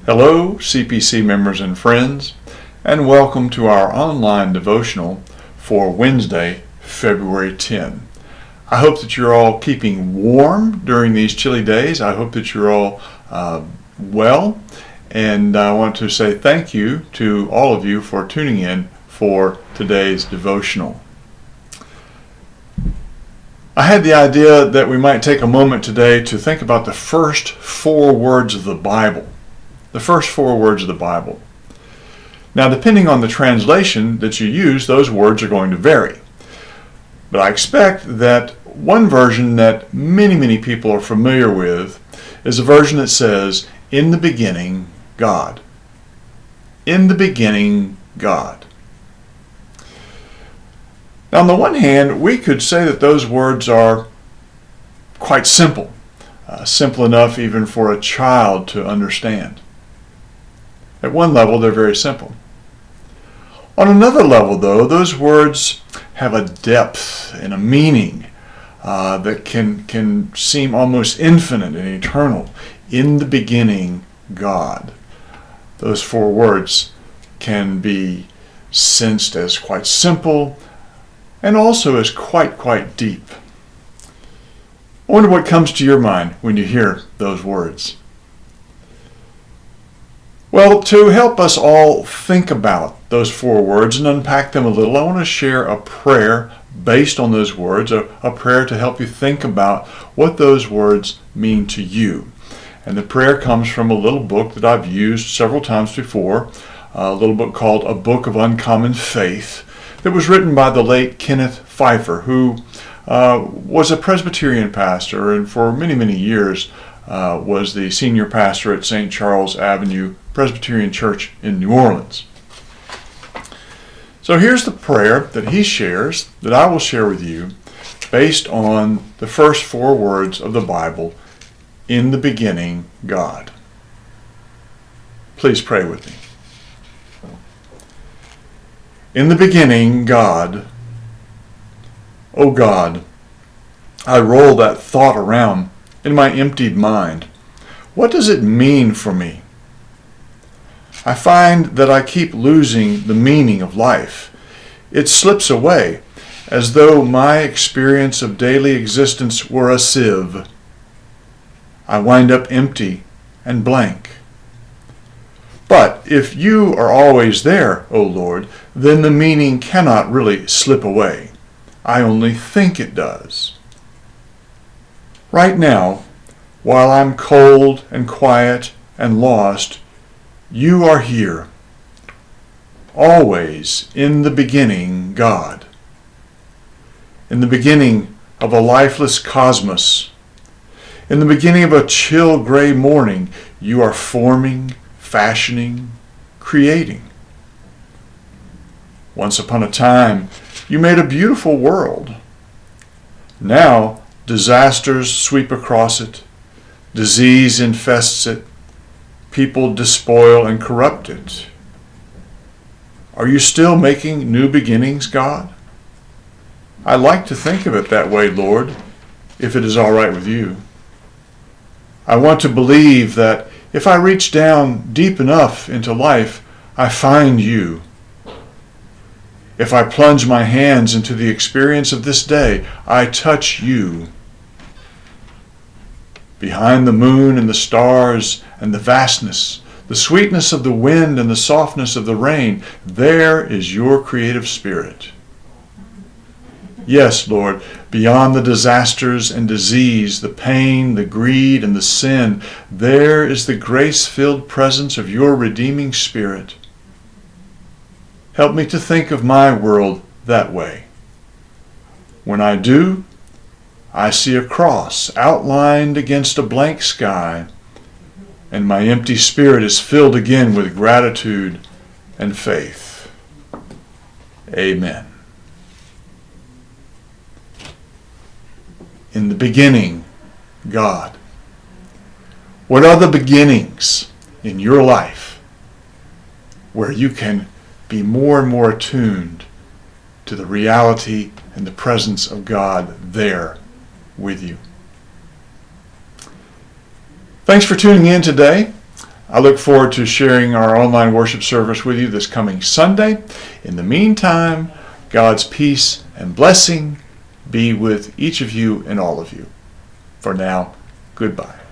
Hello, CPC members and friends, and welcome to our online devotional for Wednesday, February 10. I hope that you're all keeping warm during these chilly days. I hope that you're all well, and I want to say thank you to all of you for tuning in for today's devotional. I had the idea that we might take a moment today to think about the first four words of the Bible. The first four words of the Bible. Now, depending on the translation that you use, those words are going to vary. But I expect that one version that many people are familiar with is a version that says, "In the beginning, God." In the beginning, God. Now, on the one hand, we could say that those words are quite simple. Simple enough even for a child to understand. At one level, they're very simple. On another level, though, those words have a depth and a meaning that can seem almost infinite and eternal. In the beginning, God. Those four words can be sensed as quite simple and also as quite deep. I wonder what comes to your mind when you hear those words. Well, to help us all think about those four words and unpack them a little, I want to share a prayer based on those words, a prayer to help you think about what those words mean to you. And the prayer comes from a little book that I've used several times before, a little book called A Book of Uncommon Faith, that was written by the late Kenneth Pfeiffer, who was a Presbyterian pastor and for many years was the senior pastor at St. Charles Avenue Presbyterian Church in New Orleans. So here's the prayer that he shares, that I will share with you, based on the first four words of the Bible, in the beginning, God. Please pray with me. In the beginning, God. O God, I roll that thought around in my emptied mind. What does it mean for me? I find that I keep losing the meaning of life. It slips away as though my experience of daily existence were a sieve. I wind up empty and blank. But if you are always there, O Lord, then the meaning cannot really slip away. I only think it does. Right now, while I'm cold and quiet and lost, you are here. Always in the beginning, God. In the beginning of a lifeless cosmos, in the beginning of a chill gray morning, you are forming, fashioning, creating. Once upon a time, you made a beautiful world. Now, disasters sweep across it. Disease infests it. People despoil and corrupt it. Are you still making new beginnings, God? I like to think of it that way, Lord, if it is all right with you. I want to believe that if I reach down deep enough into life, I find you. If I plunge my hands into the experience of this day, I touch you. Behind the moon and the stars and the vastness, the sweetness of the wind and the softness of the rain, there is your creative spirit. Yes, Lord, beyond the disasters and disease, the pain, the greed, and the sin, there is the grace-filled presence of your redeeming spirit. Help me to think of my world that way. When I do, I see a cross outlined against a blank sky, and my empty spirit is filled again with gratitude and faith. Amen. In the beginning, God. What are the beginnings in your life where you can be more and more attuned to the reality and the presence of God there with you? Thanks for tuning in today. I look forward to sharing our online worship service with you this coming Sunday. In the meantime, God's peace and blessing be with each of you and all of you. For now, goodbye.